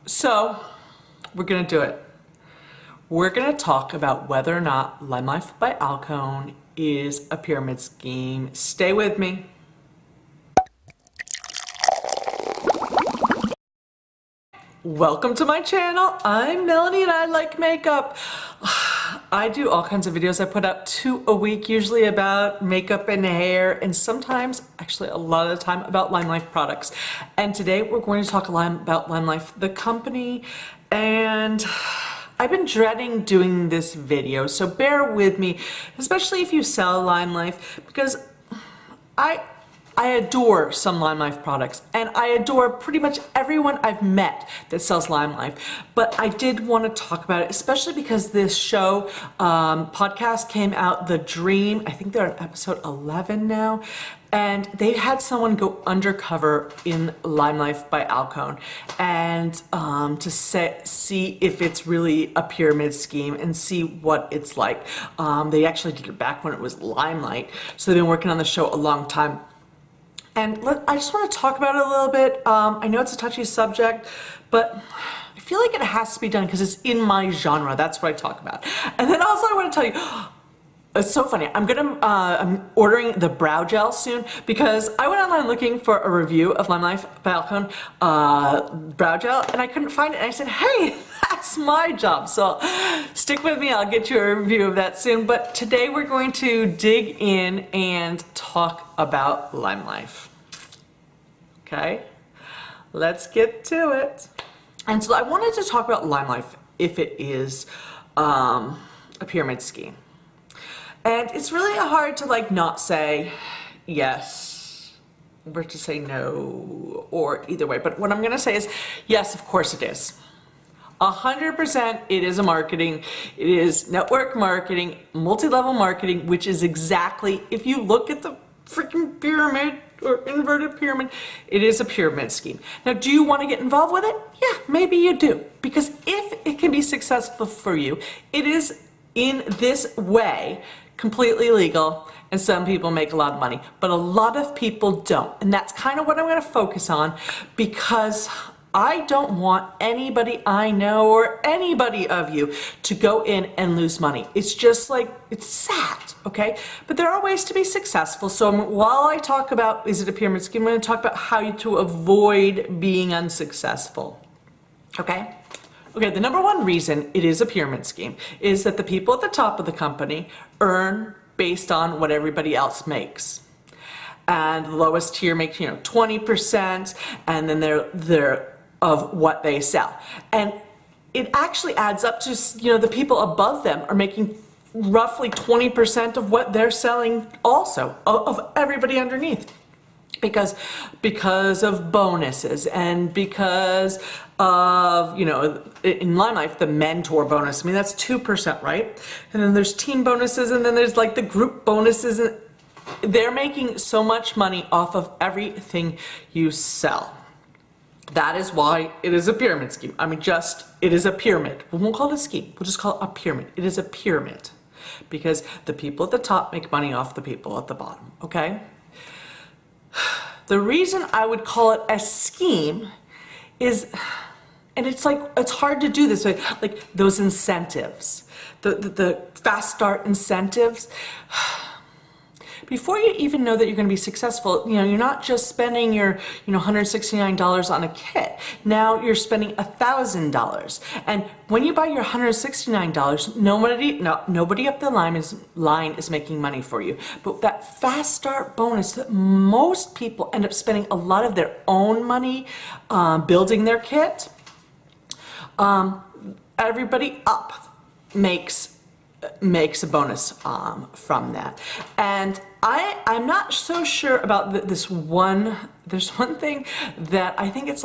So we're gonna do it. We're gonna talk about whether or not Limelife by Alcone is a pyramid scheme. Stay with me. Welcome to my channel. I'm Melanie and I like makeup. I do all kinds of videos. I put out 2 a week, usually about makeup and hair, and sometimes, actually a lot of the time, about Limelife products. And today we're going to talk about Limelife, the company, and I've been dreading doing this video, so bear with me, especially if you sell Limelife, because I adore some Limelife products, and I adore pretty much everyone I've met that sells Limelife. But I did want to talk about it, especially because this show, podcast came out, The Dream. I think they're on episode 11 now. And they had someone go undercover in Limelife by Alcone and to see if it's really a pyramid scheme and see what it's like. They actually did it back when it was Limelight, so they've been working on the show a long time. And I just want to talk about it a little bit. I know it's a touchy subject, but I feel like it has to be done because it's in my genre. That's what I talk about. And then also I want to tell you, it's so funny. I'm ordering the brow gel soon because I went online looking for a review of Limelife by Alcone brow gel, and I couldn't find it. And I said, hey, that's my job. So stick with me. I'll get you a review of that soon. But today we're going to dig in and talk about Limelife. Okay, let's get to it. And so I wanted to talk about Limelife if it is a pyramid scheme. And it's really hard to not say yes or to say no or either way. But what I'm gonna say is yes, of course it is. 100% it is a marketing. It is network marketing, multi-level marketing, which is exactly, if you look at the freaking pyramid or inverted pyramid, it is a pyramid scheme. Now, do you want to get involved with it? Yeah, maybe you do. Because if it can be successful for you, it is in this way completely legal, and some people make a lot of money, but a lot of people don't. And that's kind of what I'm going to focus on, because I don't want anybody I know or anybody of you to go in and lose money. It's just it's sad, okay? But there are ways to be successful. So while I talk about, is it a pyramid scheme, I'm going to talk about how to avoid being unsuccessful, okay? Okay, the number one reason it is a pyramid scheme is that the people at the top of the company earn based on what everybody else makes. And the lowest tier makes, 20%, and then they're of what they sell. And it actually adds up to, the people above them are making roughly 20% of what they're selling also, of everybody underneath. Because of bonuses and because of, in Limelife, the mentor bonus. I mean, that's 2%, right? And then there's team bonuses, and then there's the group bonuses. And they're making so much money off of everything you sell. That is why it is a pyramid scheme. I mean, it is a pyramid. We won't call it a scheme. We'll just call it a pyramid. It is a pyramid because the people at the top make money off the people at the bottom, okay? The reason I would call it a scheme is, and it's hard to do this way, those incentives, the fast start incentives. Before you even know that you're going to be successful, you're not just spending your, $169 on a kit. Now you're spending $1,000. And when you buy your $169, nobody up the line is making money for you. But that fast start bonus, that most people end up spending a lot of their own money building their kit. Everybody up makes a bonus from that. And I'm not so sure about there's one thing that I think it's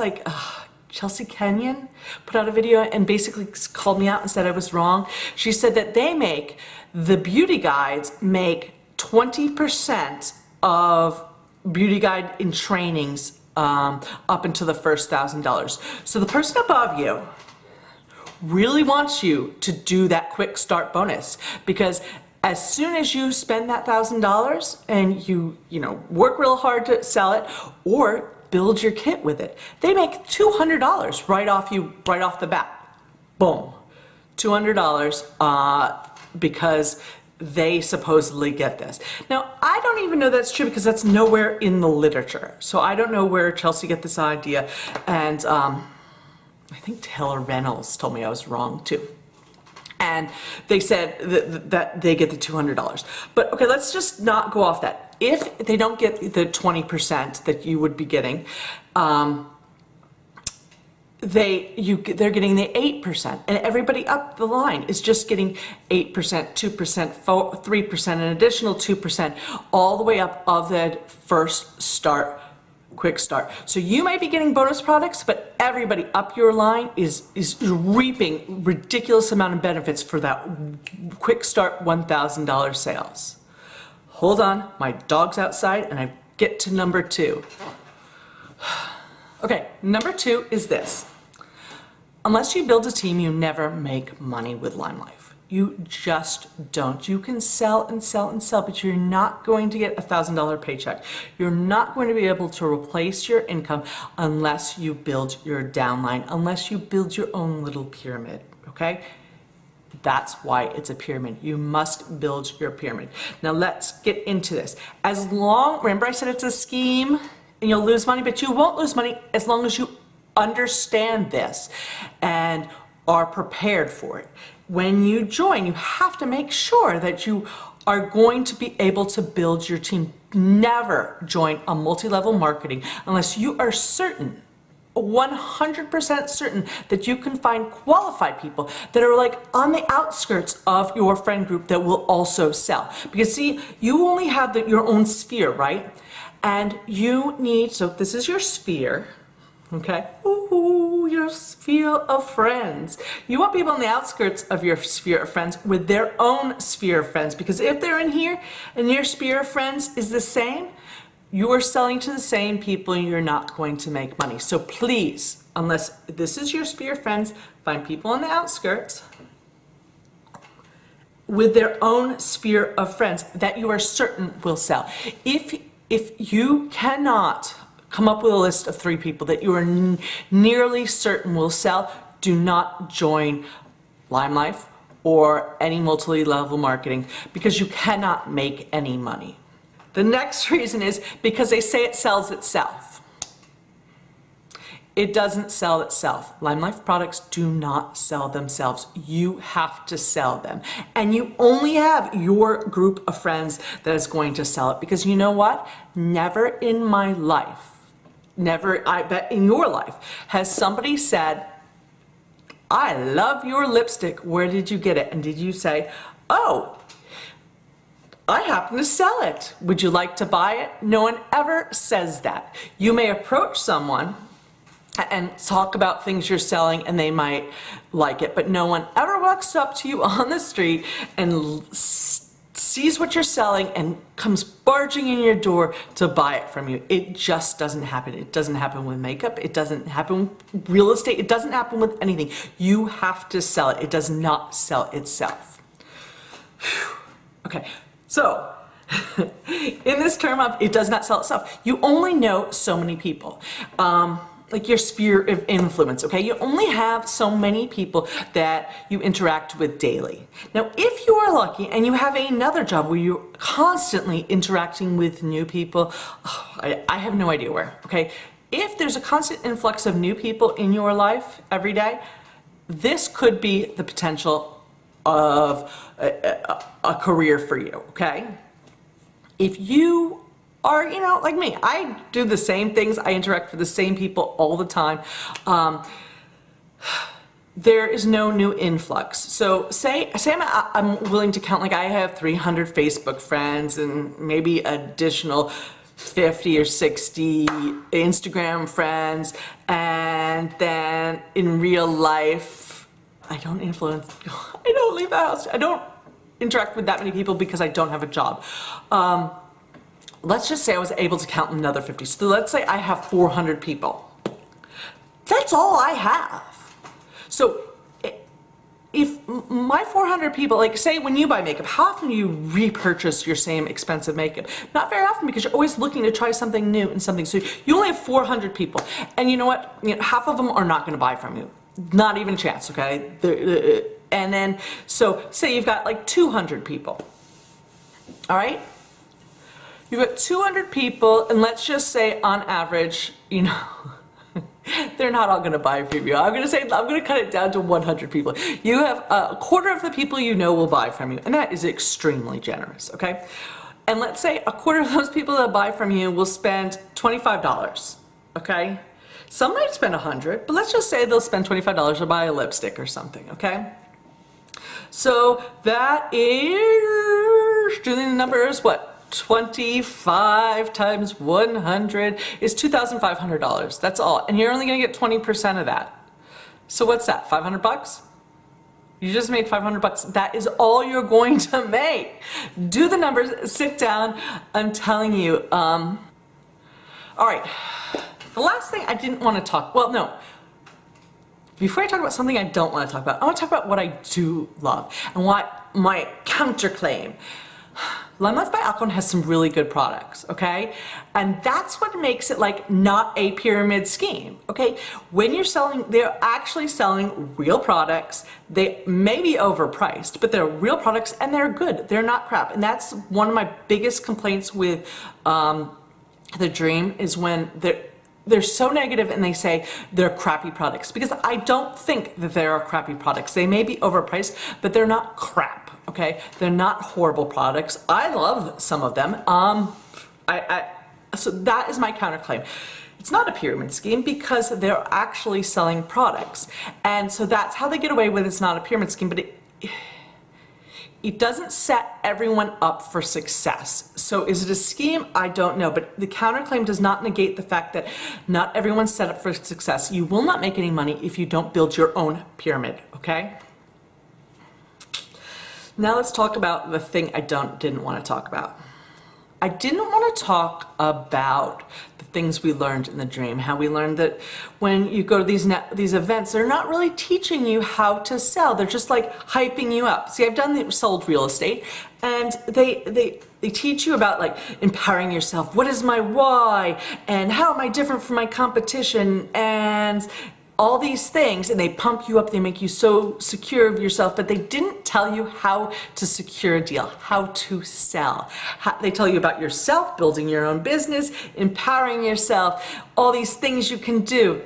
Chelsea Kenyon put out a video and basically called me out and said I was wrong. She said that the beauty guides make 20% of beauty guide in trainings up until the first $1,000. So the person above you really wants you to do that quick start bonus, because as soon as you spend that $1,000 and you work real hard to sell it, or build your kit with it. They make $200 right off the bat. Boom. $200 because they supposedly get this. Now, I don't even know that's true because that's nowhere in the literature. So I don't know where Chelsea got this idea. And I think Taylor Reynolds told me I was wrong too. And they said that they get the $200. But okay, let's just not go off that. If they don't get the 20% that you would be getting, they're getting the 8%, and everybody up the line is just getting 8%, 2%, 3%, an additional 2%, all the way up of that first start, quick start. So you might be getting bonus products, but everybody up your line is reaping ridiculous amount of benefits for that quick start $1,000 sales. Hold on, my dog's outside, and I get to number 2. Okay, number 2 is this. Unless you build a team, you never make money with Limelife. You just don't. You can sell and sell and sell, but you're not going to get a $1,000 paycheck. You're not going to be able to replace your income unless you build your downline, unless you build your own little pyramid, okay? That's why it's a pyramid. You must build your pyramid. Now let's get into this. Remember I said it's a scheme and you'll lose money, but you won't lose money as long as you understand this and are prepared for it. When you join, you have to make sure that you are going to be able to build your team. Never join a multi-level marketing unless you are certain, 100% certain that you can find qualified people that are like on the outskirts of your friend group that will also sell. Because see, you only have your own sphere, right? And you need, so this is your sphere, okay? Ooh, your sphere of friends. You want people on the outskirts of your sphere of friends with their own sphere of friends, because if they're in here and your sphere of friends is the same, you are selling to the same people and you're not going to make money. So please, unless this is your sphere of friends, find people on the outskirts with their own sphere of friends that you are certain will sell. If you cannot come up with a list of 3 people that you are nearly certain will sell, do not join Limelife or any multi-level marketing because you cannot make any money. The next reason is because they say it sells itself. It doesn't sell itself. Limelife products do not sell themselves. You have to sell them. And you only have your group of friends that is going to sell it, because you know what? Never in my life, never, I bet in your life, has somebody said, I love your lipstick. Where did you get it? And did you say, oh, I happen to sell it. Would you like to buy it? No one ever says that. You may approach someone and talk about things you're selling and they might like it, but no one ever walks up to you on the street and sees what you're selling and comes barging in your door to buy it from you. It just doesn't happen. It doesn't happen with makeup. It doesn't happen with real estate. It doesn't happen with anything. You have to sell it. It does not sell itself. Whew. Okay. So, in this term of it does not sell itself, you only know so many people. Like your sphere of influence, okay? You only have so many people that you interact with daily. Now, if you are lucky and you have another job where you're constantly interacting with new people, I have no idea where, okay? If there's a constant influx of new people in your life every day, this could be the potential of a career for you, okay? If you are, you know, like me, I do the same things, I interact with the same people all the time. There is no new influx. So say I'm willing to count, like I have 300 Facebook friends and maybe additional 50 or 60 Instagram friends, and then in real life, I don't influence, I don't leave the house, I don't interact with that many people because I don't have a job. Let's just say I was able to count another 50. So let's say I have 400 people. That's all I have. So if my 400 people, like say when you buy makeup, how often do you repurchase your same expensive makeup? Not very often, because you're always looking to try something new and something. So you only have 400 people. And you know what? Half of them are not going to buy from you. Not even a chance, okay? And then, so say you've got like 200 people. All right? You've got 200 people, and let's just say on average, they're not all going to buy from you. I'm going to cut it down to 100 people. You have a quarter of the people will buy from you, and that is extremely generous, okay? And let's say a quarter of those people that buy from you will spend $25, okay? Some might spend $100, but let's just say they'll spend $25 to buy a lipstick or something, okay? So that is, doing the numbers, what? 25 times 100 is $2,500. That's all. And you're only going to get 20% of that. So what's that? 500 bucks? You just made 500 bucks. That is all you're going to make. Do the numbers, sit down. I'm telling you. All right. The last thing I didn't want to talk, well, no. Before I talk about something I don't want to talk about, I want to talk about what I do love and what my counterclaim. Limelife by Alcone has some really good products, okay? And that's what makes it like not a pyramid scheme, okay? When you're selling, they're actually selling real products. They may be overpriced, but they're real products and they're good. They're not crap. And that's one of my biggest complaints with the Dream is when they're so negative and they say they're crappy products, because I don't think that they are crappy products. They may be overpriced, but they're not crap, okay? They're not horrible products. I love some of them. So that is my counterclaim. It's not a pyramid scheme because they're actually selling products. And so that's how they get away with it's not a pyramid scheme, but it doesn't set everyone up for success. So is it a scheme? I don't know, but the counterclaim does not negate the fact that not everyone's set up for success. You will not make any money if you don't build your own pyramid, okay? Now let's talk about the thing I didn't want to talk about. I didn't want to talk about the things we learned in the Dream, how we learned that when you go to these events, they're not really teaching you how to sell. They're just like hyping you up. See, I've sold real estate, and they teach you about like empowering yourself. What is my why? And how am I different from my competition? And all these things, and they pump you up, they make you so secure of yourself, but they didn't tell you how to secure a deal, how to sell. They tell you about yourself, building your own business, empowering yourself, all these things you can do,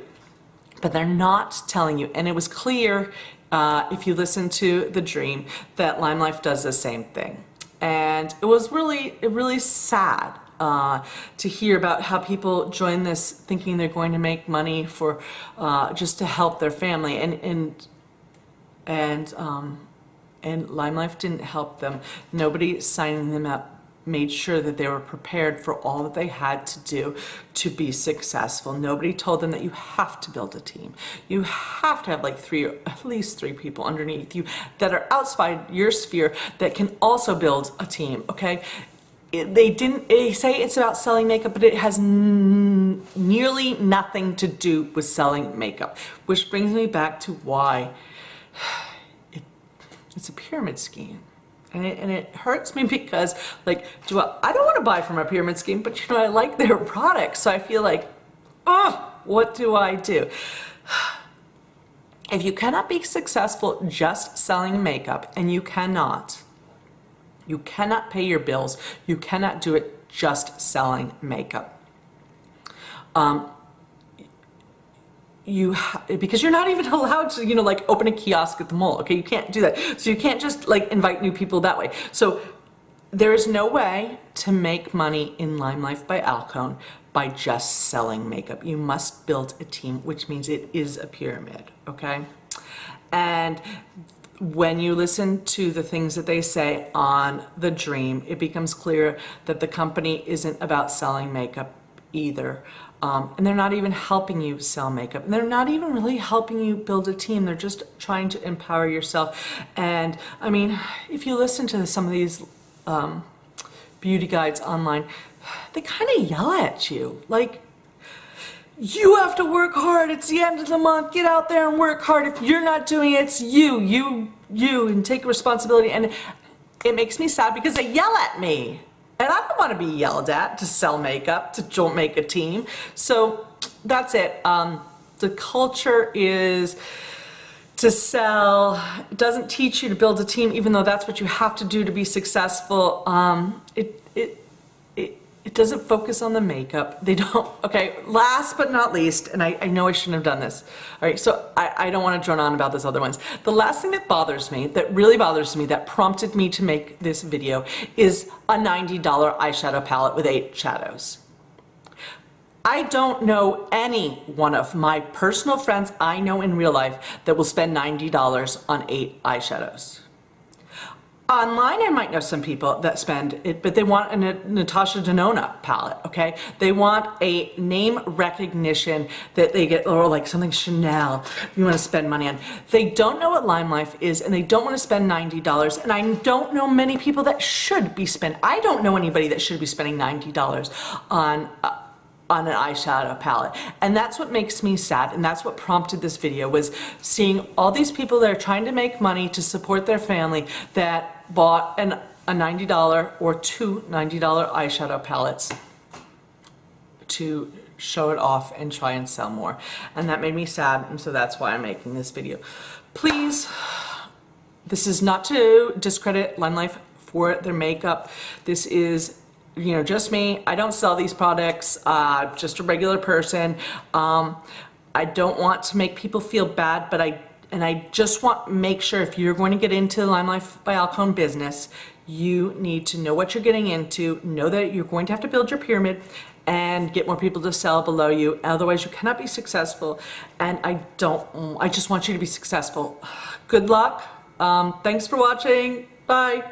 but they're not telling you. And it was clear, if you listen to The Dream, that Limelife does the same thing. And it was really sad to hear about how people join this thinking they're going to make money for just to help their family, and Limelife didn't help them. Nobody signing them up made sure that they were prepared for all that they had to do to be successful. Nobody told them that you have to build a team. You have to have like at least three people underneath you that are outside your sphere that can also build a team, okay? They say it's about selling makeup, but it has nearly nothing to do with selling makeup, which brings me back to why it's a pyramid scheme. And it hurts me because, like, I don't want to buy from a pyramid scheme, but I like their products, so I feel like, what do I do? If you cannot be successful just selling makeup, and you cannot pay your bills, you cannot do it just selling makeup. Because you're not even allowed to, like open a kiosk at the mall, okay? You can't do that. So you can't just like invite new people that way. So there is no way to make money in Limelife by Alcone by just selling makeup. You must build a team, which means it is a pyramid, okay? And when you listen to the things that they say on The Dream, it becomes clear that the company isn't about selling makeup either. And they're not even helping you sell makeup. And they're not even really helping you build a team. They're just trying to empower yourself. And I mean, if you listen to some of these beauty guides online, they kind of yell at you. Like, You have to work hard. It's the end of the month. Get out there and work hard. If you're not doing it, it's you, and take responsibility. And it makes me sad because they yell at me. And I don't want to be yelled at to sell makeup, to make a team. So that's it. The culture is to sell. It doesn't teach you to build a team, even though that's what you have to do to be successful. It doesn't focus on the makeup. They don't. Okay, last but not least, and I know I shouldn't have done this. All right, so I don't want to drone on about those other ones. The last thing that bothers me, that really bothers me, that prompted me to make this video is a $90 eyeshadow palette with 8 shadows. I don't know any one of my personal friends I know in real life that will spend $90 on 8 eyeshadows. Online, I might know some people that spend it, but they want a Natasha Denona palette, okay? They want a name recognition that they get, or like something Chanel you want to spend money on. They don't know what Limelife is, and they don't want to spend $90, and I don't know many people that should be spending. I don't know anybody that should be spending $90 on an eyeshadow palette. And that's what makes me sad, and that's what prompted this video, was seeing all these people that are trying to make money to support their family that bought a $90 or 2 $90 eyeshadow palettes to show it off and try and sell more. And that made me sad, and so that's why I'm making this video. Please, this is not to discredit Limelife for their makeup. This is, you know, just me. I don't sell these products, just a regular person. I don't want to make people feel bad, but I just want to make sure if you're going to get into Limelife by Alcone business, you need to know what you're getting into, know that you're going to have to build your pyramid and get more people to sell below you. Otherwise, you cannot be successful. And I just want you to be successful. Good luck. Thanks for watching. Bye.